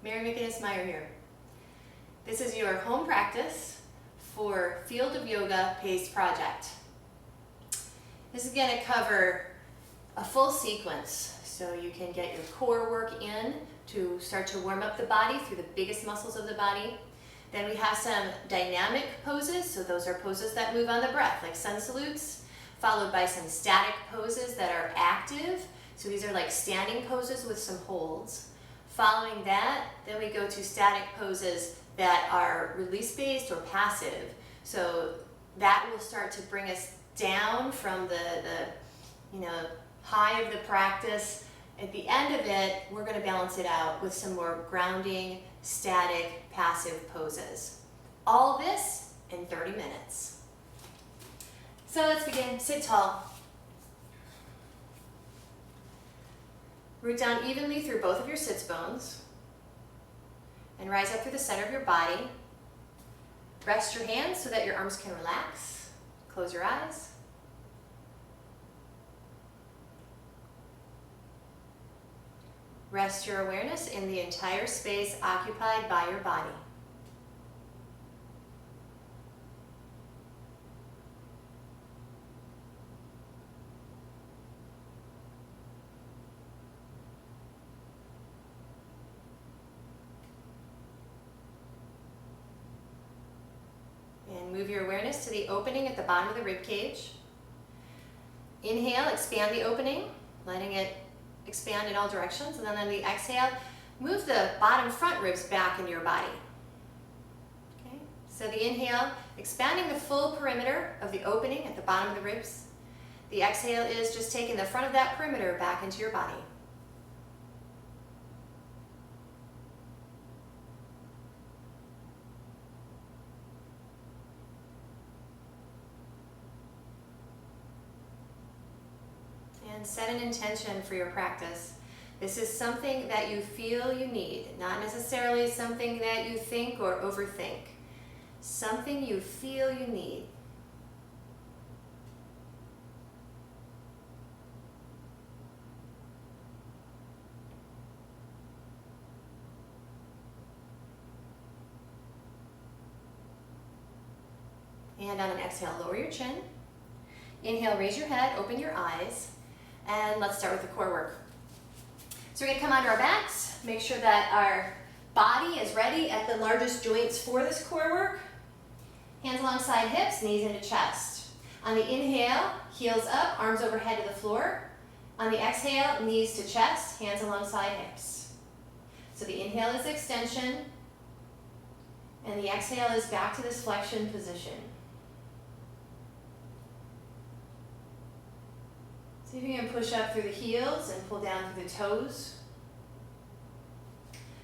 Mary McInnes-Meyer here. This is your home practice for Field of Yoga PACE project. This is going to cover a full sequence so you can get your core work in to start to warm up the body through the biggest muscles of the body. Then we have some dynamic poses, so those are poses that move on the breath, like sun salutes, followed by some static poses that are active. So these are like standing poses with some holds. Following that, then we go to static poses that are release-based or passive. So that will start to bring us down from the high of the practice. At the end of it, we're going to balance it out with some more grounding, static, passive poses. All this in 30 minutes. So let's begin. Sit tall. Root down evenly through both of your sits bones and rise up through the center of your body. Rest your hands so that your arms can relax. Close your eyes. Rest your awareness in the entire space occupied by your body. And move your awareness to the opening at the bottom of the rib cage. Inhale, expand the opening, letting it expand in all directions. And then on the exhale, move the bottom front ribs back into your body. Okay? So the inhale, expanding the full perimeter of the opening at the bottom of the ribs. The exhale is just taking the front of that perimeter back into your body. And set an intention for your practice. This is something that you feel you need, not necessarily something that you think or overthink. Something you feel you need. And on an exhale, lower your chin. Inhale, raise your head, open your eyes. And let's start with the core work. So we're going to come onto our backs, make sure that our body is ready at the largest joints for this core work. Hands alongside hips, knees into chest. On the inhale, heels up, arms overhead to the floor. On the exhale, knees to chest, hands alongside hips. So the inhale is extension, and the exhale is back to this flexion position. See if you can push up through the heels and pull down through the toes.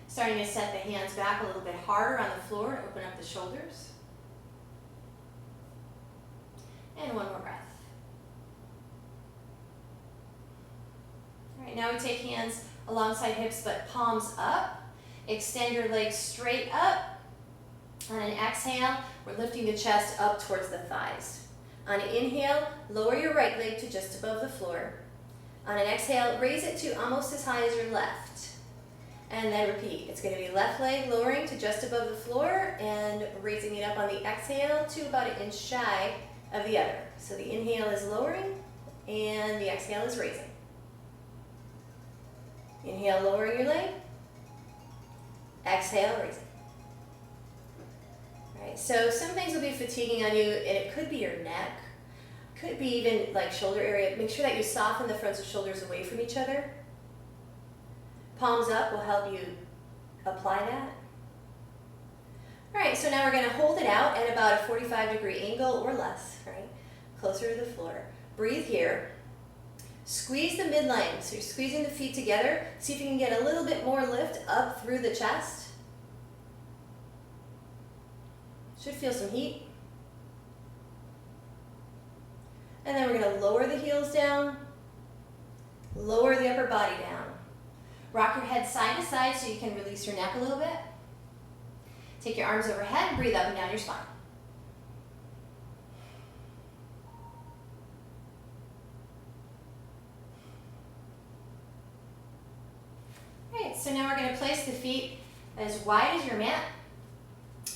Starting to set the hands back a little bit harder on the floor to open up the shoulders. And one more breath. All right, now we take hands alongside hips but palms up. Extend your legs straight up. On an exhale, we're lifting the chest up towards the thighs. On an inhale, lower your right leg to just above the floor. On an exhale, raise it to almost as high as your left. And then repeat. It's going to be left leg lowering to just above the floor and raising it up on the exhale to about 1 inch shy of the other. So the inhale is lowering and the exhale is raising. Inhale, lowering your leg. Exhale, raising. So some things will be fatiguing on you, and it could be your neck, could be even like shoulder area. Make sure that you soften the fronts of shoulders away from each other. Palms up will help you apply that. All right, so now we're going to hold it out at about a 45-degree angle or less, right? Closer to the floor. Breathe here. Squeeze the midline, so you're squeezing the feet together. See if you can get a little bit more lift up through the chest. Should feel some heat. And then we're going to lower the heels down, lower the upper body down. Rock your head side to side so you can release your neck a little bit. Take your arms overhead, breathe up and down your spine. All right, so now we're going to place the feet as wide as your mat.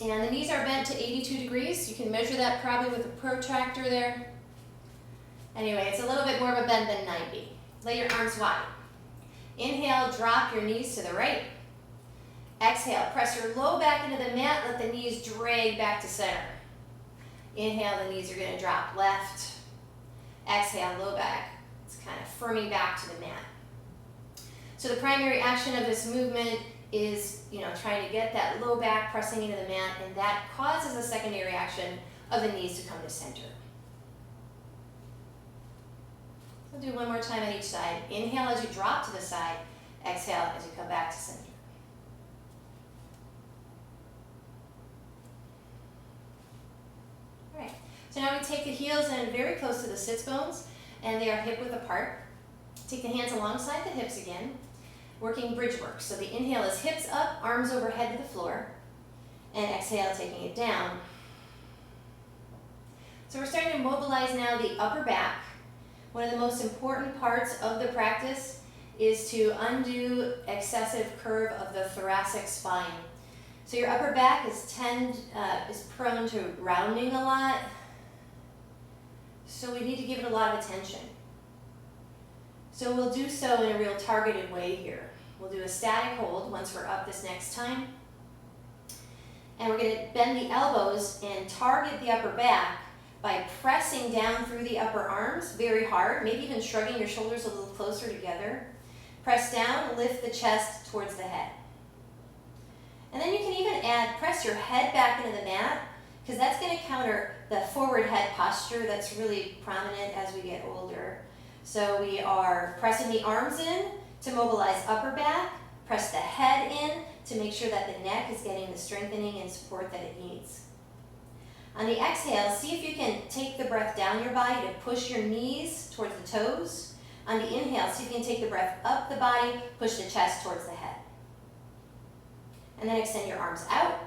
And the knees are bent to 82 degrees. You can measure that probably with a protractor there. Anyway, it's a little bit more of a bend than 90. Lay your arms wide. Inhale, drop your knees to the right. Exhale, press your low back into the mat, let the knees drag back to center. Inhale, the knees are going to drop left. Exhale, low back. It's kind of firming back to the mat. So the primary action of this movement is, trying to get that low back pressing into the mat, and that causes a secondary action of the knees to come to center. We'll do one more time on each side. Inhale as you drop to the side. Exhale as you come back to center. All right. So now we take the heels in very close to the sits bones, and they are hip width apart. Take the hands alongside the hips again, working bridge work. So the inhale is hips up, arms overhead to the floor, and exhale, taking it down. So we're starting to mobilize now the upper back. One of the most important parts of the practice is to undo excessive curve of the thoracic spine. So your upper back is prone to rounding a lot, so we need to give it a lot of attention. So we'll do so in a real targeted way here. We'll do a static hold once we're up this next time. And we're going to bend the elbows and target the upper back by pressing down through the upper arms very hard, maybe even shrugging your shoulders a little closer together. Press down, lift the chest towards the head. And then you can even press your head back into the mat, because that's going to counter the forward head posture that's really prominent as we get older. So we are pressing the arms in to mobilize upper back, press the head in to make sure that the neck is getting the strengthening and support that it needs. On the exhale, see if you can take the breath down your body to push your knees towards the toes. On the inhale, see if you can take the breath up the body, push the chest towards the head. And then extend your arms out.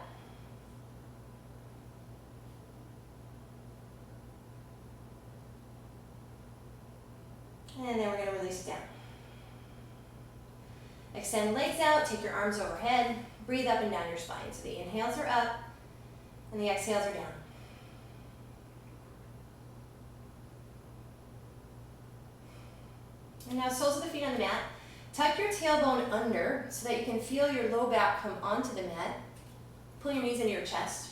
And then we're going to release it down. Extend legs out, take your arms overhead, breathe up and down your spine. So the inhales are up and the exhales are down. And now soles of the feet on the mat. Tuck your tailbone under so that you can feel your low back come onto the mat. Pull your knees into your chest.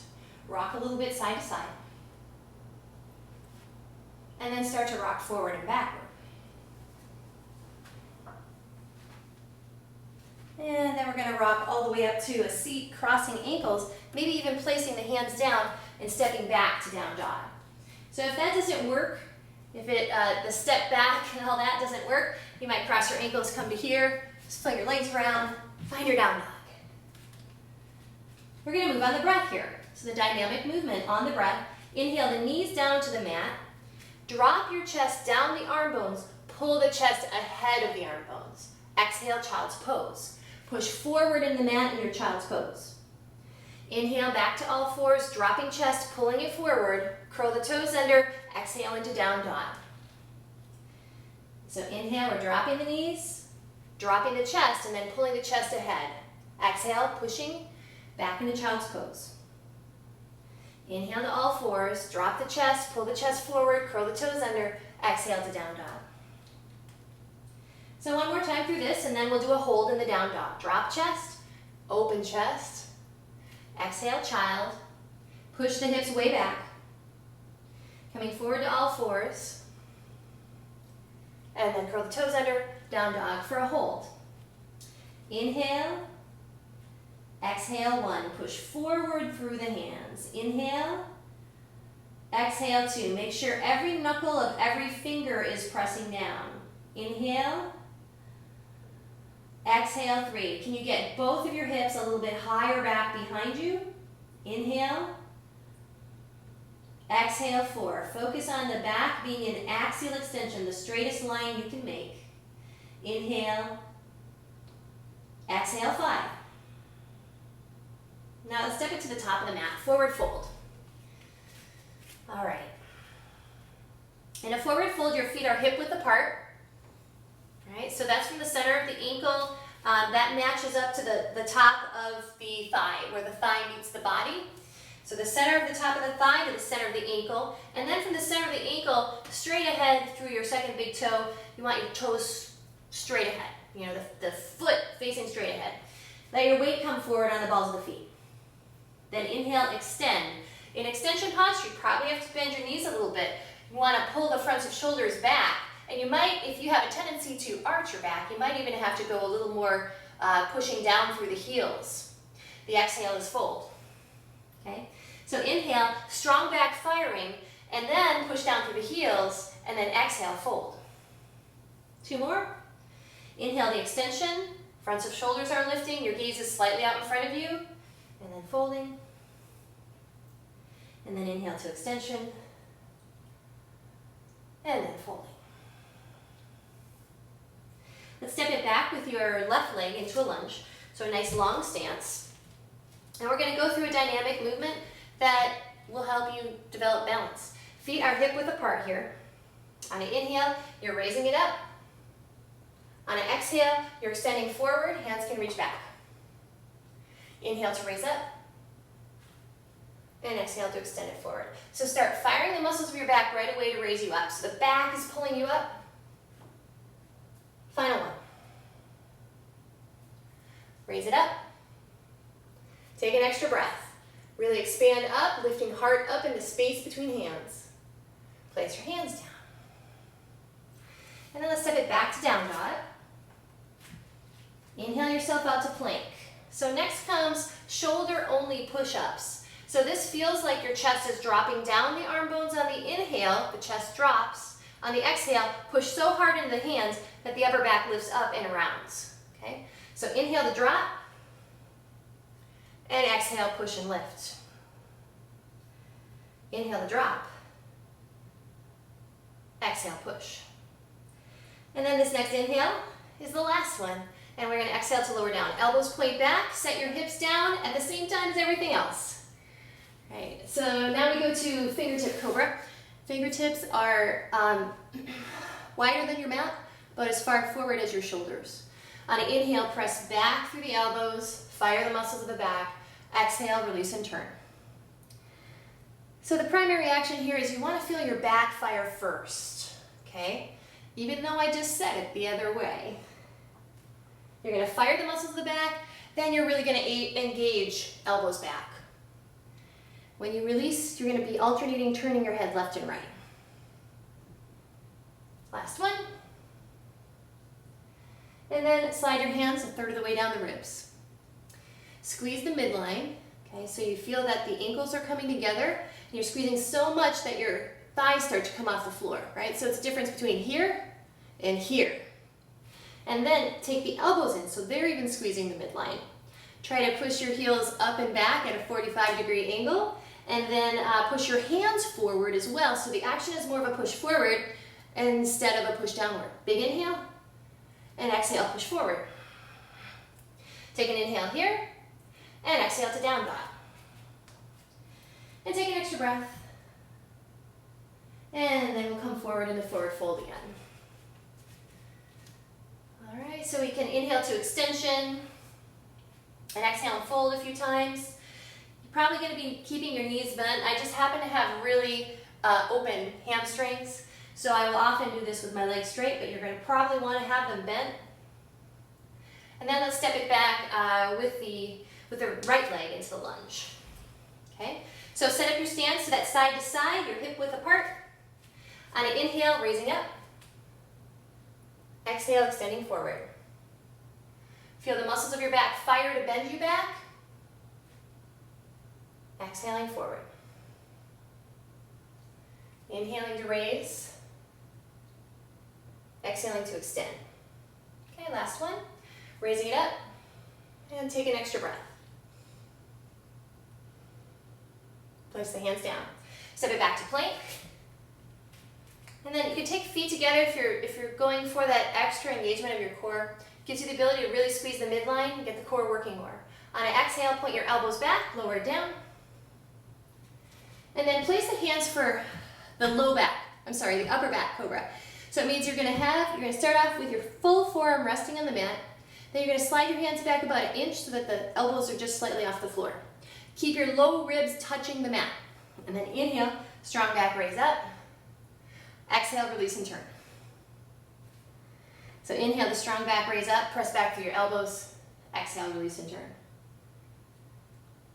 Rock a little bit side to side. And then start to rock forward and backward. And then we're going to rock all the way up to a seat, crossing ankles, maybe even placing the hands down and stepping back to down dog. So if that doesn't work, if the step back and all that doesn't work, you might cross your ankles, come to here, just fling your legs around, find your down dog. We're going to move on the breath here. So the dynamic movement on the breath. Inhale the knees down to the mat. Drop your chest down the arm bones. Pull the chest ahead of the arm bones. Exhale, child's pose. Push forward in the mat in your child's pose. Inhale back to all fours, dropping chest, pulling it forward. Curl the toes under. Exhale into down dog. So inhale, we're dropping the knees, dropping the chest, and then pulling the chest ahead. Exhale, pushing back into child's pose. Inhale to all fours, drop the chest, pull the chest forward, curl the toes under. Exhale to down dog. So one more time through this, and then we'll do a hold in the down dog. Drop chest, open chest. Exhale, child. Push the hips way back. Coming forward to all fours. And then curl the toes under, down dog for a hold. Inhale. Exhale, one. Push forward through the hands. Inhale. Exhale, two. Make sure every knuckle of every finger is pressing down. Inhale. Exhale, three. Can you get both of your hips a little bit higher back behind you? Inhale. Exhale, four. Focus on the back being an axial extension, the straightest line you can make. Inhale. Exhale, five. Now let's step it to the top of the mat. Forward fold. All right. In a forward fold, your feet are hip width apart. All right, so that's from the center of the ankle That matches up to the top of the thigh, where the thigh meets the body. So the center of the top of the thigh to the center of the ankle, and then from the center of the ankle, straight ahead through your second big toe, you want your toes straight ahead. You know, the foot facing straight ahead. Let your weight come forward on the balls of the feet. Then inhale, extend. In extension posture, you probably have to bend your knees a little bit. You want to pull the fronts of shoulders back. And you might, if you have a tendency to arch your back, you might even have to go a little more pushing down through the heels. The exhale is fold. Okay? So inhale, strong back firing, and then push down through the heels, and then exhale, fold. 2 more. Inhale the extension, fronts of shoulders are lifting, your gaze is slightly out in front of you, and then folding. And then inhale to extension, and then folding. Let's step it back with your left leg into a lunge, so a nice long stance. And we're going to go through a dynamic movement that will help you develop balance. Feet are hip width apart here. On an inhale, you're raising it up. On an exhale, you're extending forward, hands can reach back. Inhale to raise up, and exhale to extend it forward. So start firing the muscles of your back right away to raise you up. So the back is pulling you up. Final one. Raise it up. Take an extra breath. Really expand up, lifting heart up into space between hands. Place your hands down. And then let's step it back to down dog. Inhale yourself out to plank. So next comes shoulder-only push-ups. So this feels like your chest is dropping down the arm bones on the inhale, the chest drops. On the exhale, push so hard into the hands that the upper back lifts up and rounds. Okay? So inhale to drop, and exhale, push and lift. Inhale to drop, exhale, push. And then this next inhale is the last one. And we're going to exhale to lower down. Elbows point back, set your hips down at the same time as everything else. All right, so now we go to fingertip cobra. Fingertips are wider than your mat, but as far forward as your shoulders. On an inhale, press back through the elbows, fire the muscles of the back. Exhale, release and turn. So the primary action here is you want to feel your back fire first, okay? Even though I just said it the other way. You're going to fire the muscles of the back, then you're really going to engage elbows back. When you release, you're going to be alternating, turning your head left and right. Last one. And then slide your hands a third of the way down the ribs. Squeeze the midline, okay, so you feel that the ankles are coming together, and you're squeezing so much that your thighs start to come off the floor, right? So it's a difference between here and here. And then take the elbows in, so they're even squeezing the midline. Try to push your heels up and back at a 45-degree angle, and then push your hands forward as well, so the action is more of a push forward instead of a push downward. Big inhale, and exhale, push forward. Take an inhale here, and exhale to down dog. And take an extra breath. And then we'll come forward into forward fold again. All right, so we can inhale to extension and exhale and fold a few times. You're probably going to be keeping your knees bent. I just happen to have really open hamstrings, so I will often do this with my legs straight, but you're going to probably want to have them bent. And then let's step it back with the right leg into the lunge. Okay, so set up your stance so that side to side, your hip width apart. On an inhale, raising up. Exhale, extending forward. Feel the muscles of your back fire to bend you back. Exhaling forward. Inhaling to raise. Exhaling to extend. Okay, last one. Raising it up. And take an extra breath. Place the hands down. Step it back to plank. And then you can take feet together if you're going for that extra engagement of your core. Gives you the ability to really squeeze the midline and get the core working more. On an exhale, point your elbows back, lower it down. And then place the hands for the the upper back cobra. So it means you're gonna start off with your full forearm resting on the mat. Then you're going to slide your hands back about an inch so that the elbows are just slightly off the floor. Keep your low ribs touching the mat. And then inhale, strong back, raise up. Exhale, release and turn. So inhale, the strong back, raise up, press back through your elbows. Exhale, release and turn.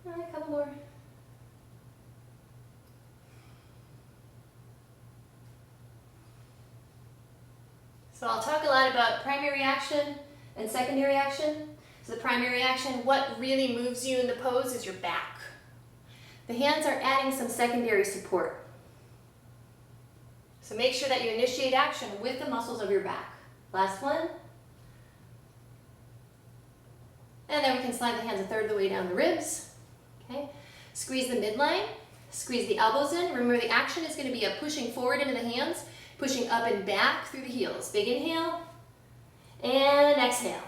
All right, a couple more. So I'll talk a lot about primary action and secondary action. So the primary action, what really moves you in the pose is your back. The hands are adding some secondary support. So make sure that you initiate action with the muscles of your back. Last one. And then we can slide the hands a third of the way down the ribs. Okay. Squeeze the midline, squeeze the elbows in. Remember, the action is going to be a pushing forward into the hands, pushing up and back through the heels. Big inhale and exhale.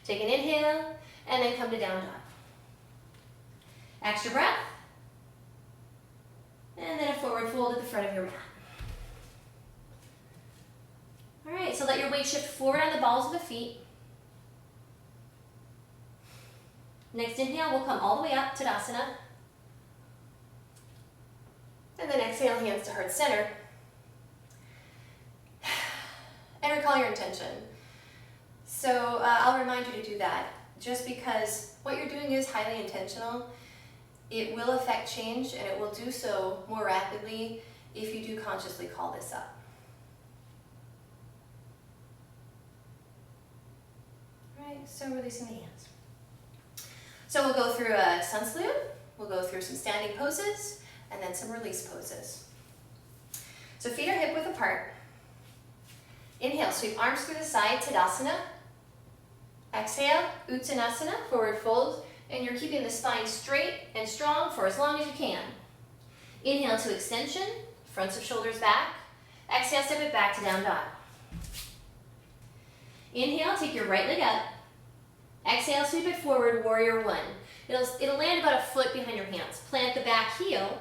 Take an inhale and then come to down dog. Extra breath. And then a forward fold at the front of your mat. All right, so let your weight shift forward on the balls of the feet. Next inhale, we'll come all the way up, Tadasana. And then exhale, hands to heart center. And recall your intention. So I'll remind you to do that. Just because what you're doing is highly intentional, it will affect change, and it will do so more rapidly if you do consciously call this up. All right, so releasing the hands. So we'll go through a sun salute, we'll go through some standing poses, and then some release poses. So feet are hip width apart. Inhale, sweep arms through the side, Tadasana. Exhale, Uttanasana, forward fold, and you're keeping the spine straight and strong for as long as you can. Inhale to extension, fronts of shoulders back. Exhale, step it back to down dog. Inhale, take your right leg up. Exhale, sweep it forward, warrior one. It'll land about a foot behind your hands. Plant the back heel,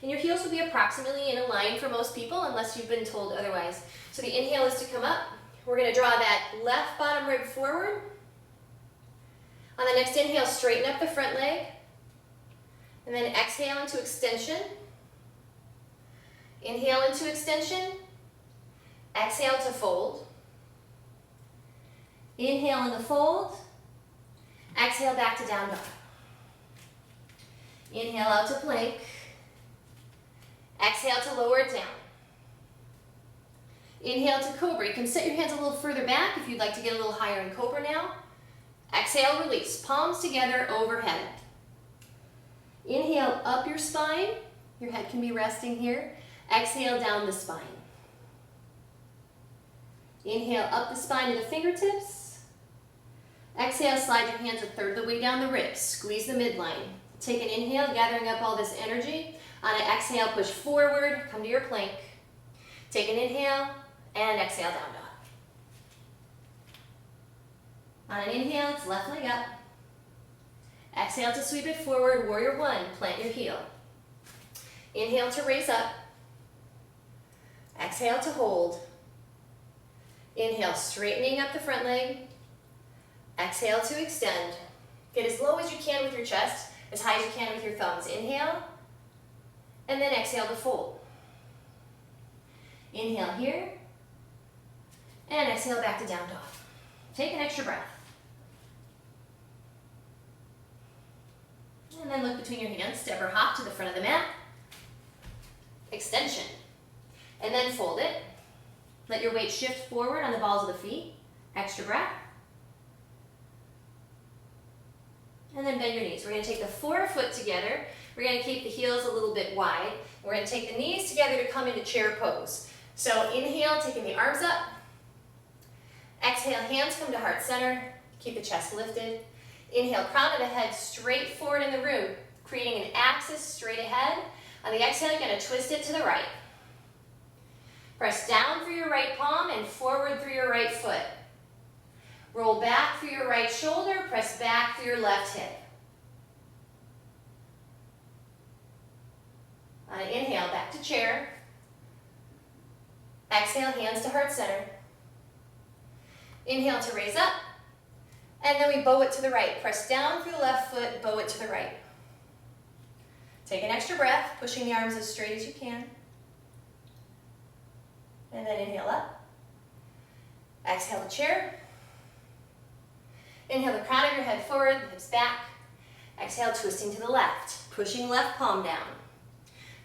and your heels will be approximately in a line for most people unless you've been told otherwise. So the inhale is to come up. We're going to draw that left bottom rib forward. On the next inhale, straighten up the front leg. And then exhale into extension. Inhale into extension. Exhale to fold. Inhale in the fold. Exhale back to down dog. Inhale out to plank. Exhale to lower it down. Inhale to cobra. You can set your hands a little further back if you'd like to get a little higher in cobra now. Exhale, release. Palms together overhead. Inhale up your spine. Your head can be resting here. Exhale down the spine. Inhale up the spine to the fingertips. Exhale, slide your hands a third of the way down the ribs. Squeeze the midline. Take an inhale, gathering up all this energy. On an exhale, push forward, come to your plank. Take an inhale, and exhale, down dog. On an inhale, it's left leg up. Exhale to sweep it forward, warrior one, plant your heel. Inhale to raise up. Exhale to hold. Inhale, straightening up the front leg. Exhale to extend. Get as low as you can with your chest, as high as you can with your thumbs. Inhale, and then exhale to fold. Inhale here, and exhale back to down dog. Take an extra breath. And then look between your hands, step or hop to the front of the mat. Extension. And then fold it. Let your weight shift forward on the balls of the feet. Extra breath. And then bend your knees. We're going to take the forefoot together. We're going to keep the heels a little bit wide. We're going to take the knees together to come into chair pose. So inhale, taking the arms up. Exhale, hands come to heart center. Keep the chest lifted. Inhale, crown of the head straight forward in the root, creating an axis straight ahead. On the exhale, you're going to twist it to the right. Press down through your right palm and forward through your right foot. Roll back through your right shoulder, press back through your left hip. On an inhale, back to chair. Exhale, hands to heart center. Inhale to raise up. And then we bow it to the right. Press down through the left foot, bow it to the right. Take an extra breath, pushing the arms as straight as you can. And then inhale up. Exhale to chair. Inhale the crown of your head forward, the hips back. Exhale, twisting to the left, pushing left palm down.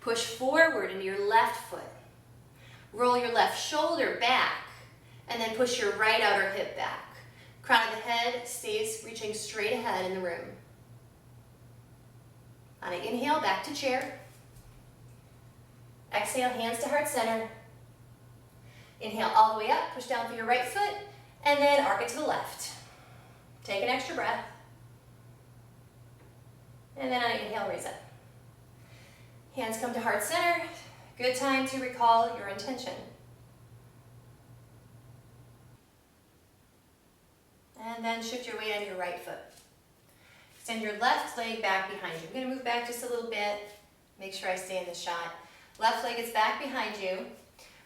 Push forward into your left foot. Roll your left shoulder back, and then push your right outer hip back. Crown of the head stays reaching straight ahead in the room. On an inhale, back to chair. Exhale, hands to heart center. Inhale all the way up, push down through your right foot, and then arc it to the left. Take an extra breath. And then on an inhale, raise up. Hands come to heart center. Good time to recall your intention. And then shift your weight onto your right foot. Extend your left leg back behind you. I'm going to move back just a little bit. Make sure I stay in the shot. Left leg is back behind you.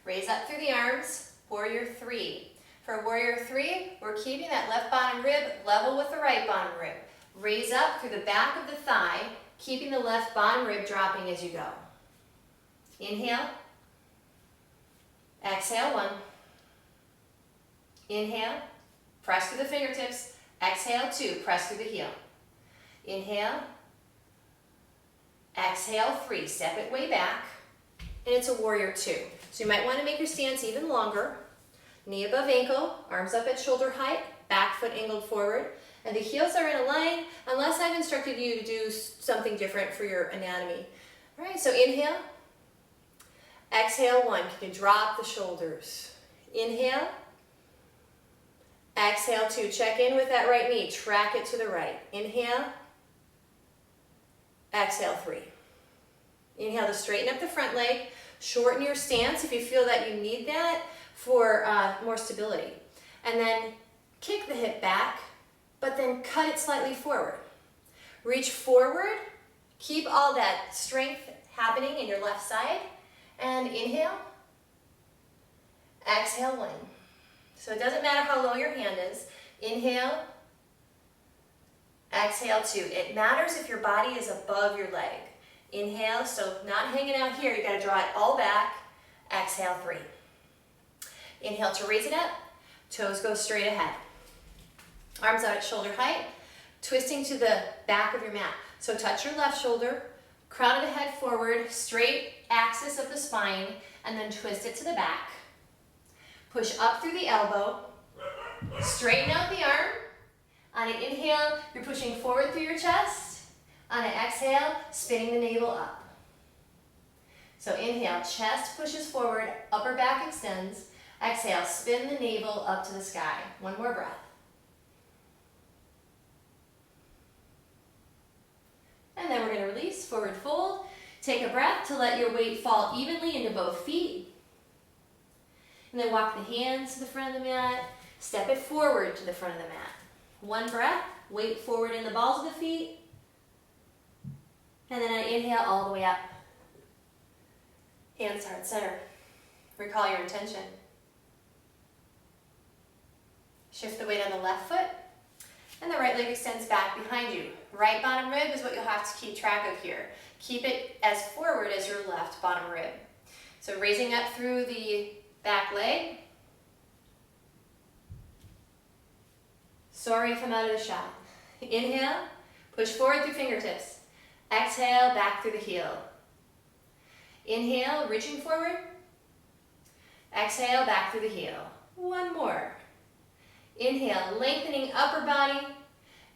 Raise up through the arms. Warrior 3. For Warrior 3, we're keeping that left bottom rib level with the right bottom rib. Raise up through the back of the thigh, keeping the left bottom rib dropping as you go. Inhale. Exhale, 1. Inhale. Press through the fingertips. Exhale, 2. Press through the heel. Inhale. Exhale, 3. Step it way back. And it's a Warrior 2. So you might want to make your stance even longer. Knee above ankle, arms up at shoulder height, back foot angled forward, and the heels are in a line unless I've instructed you to do something different for your anatomy. All right, so inhale. Exhale, 1. You can drop the shoulders. Inhale. Exhale, 2. Check in with that right knee. Track it to the right. Inhale. Exhale, 3. Inhale to straighten up the front leg. Shorten your stance if you feel that you need that for more stability. And then kick the hip back, but then cut it slightly forward. Reach forward. Keep all that strength happening in your left side. And inhale. Exhale, 1. So it doesn't matter how low your hand is. Inhale. Exhale, 2. It matters if your body is above your leg. Inhale, so not hanging out here. You got to draw it all back. Exhale, 3. Inhale to raise it up. Toes go straight ahead. Arms out at shoulder height. Twisting to the back of your mat. So touch your left shoulder. Crown of the head forward. Straight axis of the spine. And then twist it to the back. Push up through the elbow. Straighten out the arm. On an inhale, you're pushing forward through your chest. On an exhale, spinning the navel up. So inhale, chest pushes forward, upper back extends. Exhale, spin the navel up to the sky. One more breath. And then we're going to release, forward fold. Take a breath to let your weight fall evenly into both feet. And then walk the hands to the front of the mat. Step it forward to the front of the mat. One breath, weight forward in the balls of the feet. And then I inhale all the way up. Hands heart center. Recall your intention. Shift the weight on the left foot. And the right leg extends back behind you. Right bottom rib is what you'll have to keep track of here. Keep it as forward as your left bottom rib. So raising up through the back leg. Sorry if I'm out of the shot. Inhale, push forward through fingertips. Exhale, back through the heel. Inhale, reaching forward. Exhale, back through the heel. One more. Inhale, lengthening upper body.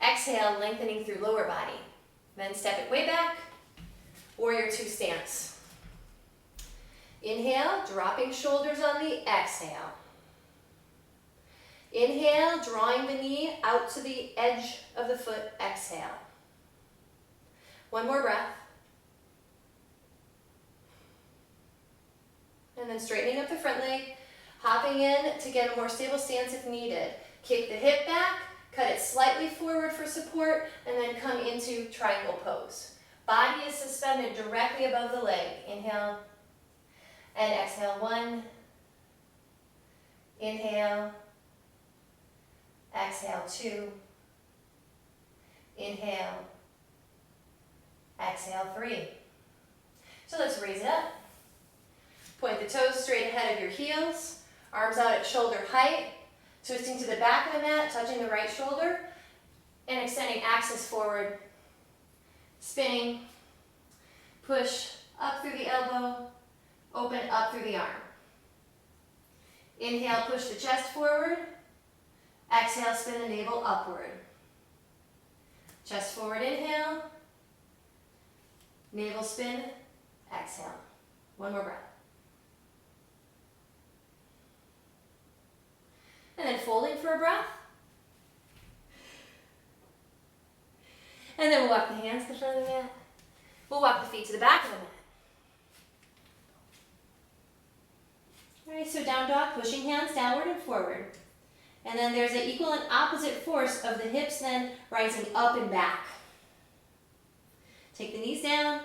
Exhale, lengthening through lower body. Then step it way back. Warrior 2 stance. Inhale, dropping shoulders on the exhale. Inhale, drawing the knee out to the edge of the foot. Exhale. One more breath. And then straightening up the front leg, hopping in to get a more stable stance if needed. Kick the hip back, cut it slightly forward for support, and then come into triangle pose. Body is suspended directly above the leg. Inhale and exhale. 1. Inhale. Exhale. 2. Inhale. Exhale, 3. So let's raise it up. Point the toes straight ahead of your heels. Arms out at shoulder height. Twisting to the back of the mat, touching the right shoulder. And extending axis forward. Spinning. Push up through the elbow. Open up through the arm. Inhale, push the chest forward. Exhale, spin the navel upward. Chest forward, inhale. Navel spin, exhale. One more breath. And then folding for a breath. And then we'll walk the hands to the front of the mat. We'll walk the feet to the back of the mat. All right, so down dog, pushing hands downward and forward. And then there's an equal and opposite force of the hips then rising up and back. Take the knees down.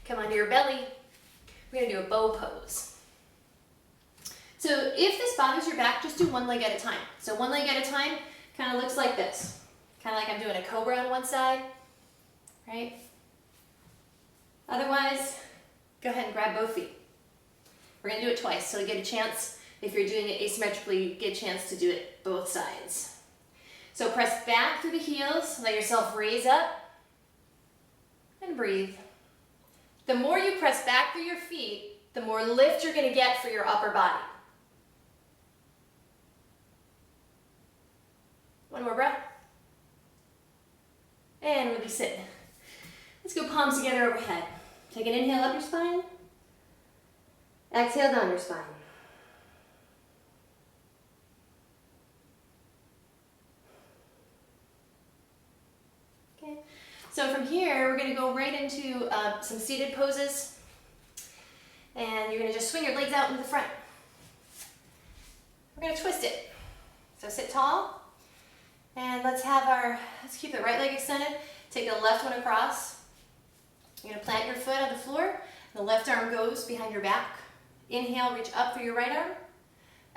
Come onto your belly. We're going to do a bow pose. So if this bothers your back, just do one leg at a time. So one leg at a time kind of looks like this. Kind of like I'm doing a cobra on one side, right? Otherwise, go ahead and grab both feet. We're going to do it twice, so you get a chance, if you're doing it asymmetrically, you get a chance to do it both sides. So press back through the heels, let yourself raise up, and breathe. The more you press back through your feet, the more lift you're going to get for your upper body. One more breath. And release it. Let's go palms together overhead. Take an inhale up your spine. Exhale down your spine. Okay, so from here, we're going to go right into some seated poses. And you're going to just swing your legs out into the front. We're going to twist it. So sit tall. And let's keep the right leg extended. Take the left one across. You're going to plant your foot on the floor. The left arm goes behind your back. Inhale, reach up for your right arm.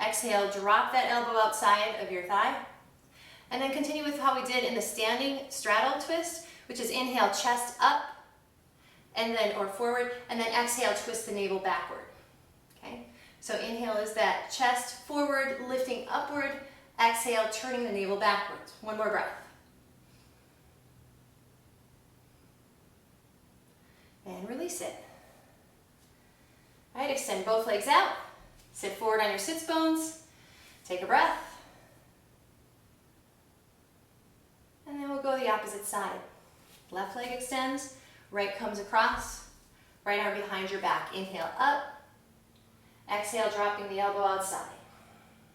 Exhale, drop that elbow outside of your thigh. And then continue with how we did in the standing straddle twist, which is inhale, chest up, and then, or forward, and then exhale, twist the navel backward. Okay? So inhale is that chest forward, lifting upward. Exhale, turning the navel backwards. One more breath. And release it. All right, extend both legs out. Sit forward on your sits bones. Take a breath. And then we'll go the opposite side. Left leg extends, right comes across, right arm behind your back. Inhale up. Exhale, dropping the elbow outside.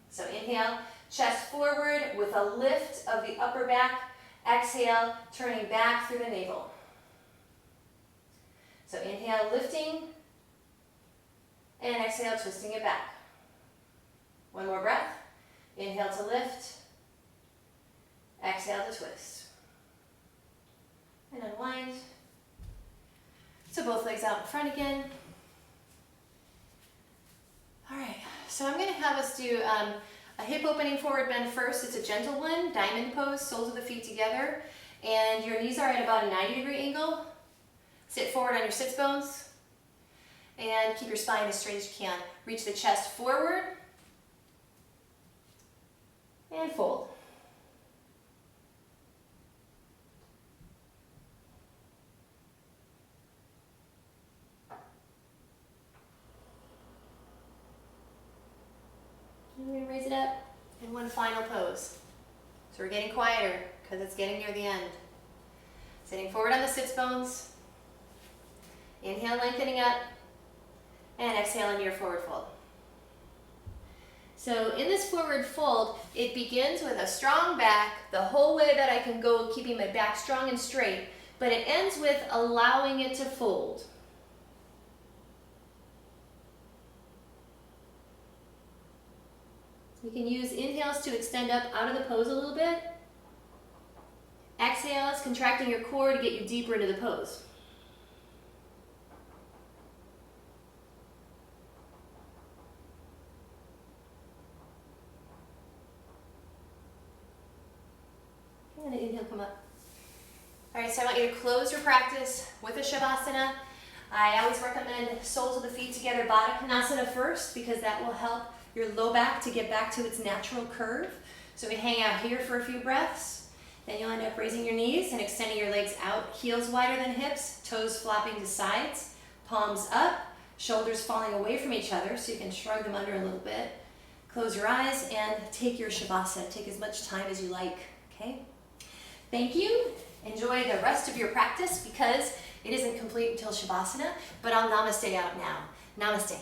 So inhale, chest forward with a lift of the upper back. Exhale, turning back through the navel. So inhale, lifting, and exhale, twisting it back. One more breath. Inhale to lift. Exhale to twist. And unwind. So both legs out in front again. All right, so I'm going to have us do a hip opening forward bend first. It's a gentle one, diamond pose, soles of the feet together. And your knees are at about a 90-degree angle. Sit forward on your sits bones. And keep your spine as straight as you can. Reach the chest forward. And fold. And we're going to raise it up in one final pose. So we're getting quieter because it's getting near the end. Sitting forward on the sits bones. Inhale, lengthening up. And exhale into your forward fold. So in this forward fold, it begins with a strong back the whole way that I can go, keeping my back strong and straight, but it ends with allowing it to fold. You can use inhales to extend up out of the pose a little bit. Exhales, contracting your core to get you deeper into the pose. And inhale, come up. All right, so I want you to close your practice with a Savasana. I always recommend soles of the feet together, Baddha Konasana first, because that will help your low back to get back to its natural curve. So we hang out here for a few breaths. Then you'll end up raising your knees and extending your legs out, heels wider than hips, toes flopping to sides, palms up, shoulders falling away from each other so you can shrug them under a little bit. Close your eyes and take your Shavasana. Take as much time as you like, okay? Thank you. Enjoy the rest of your practice because it isn't complete until Shavasana, but I'll namaste out now. Namaste.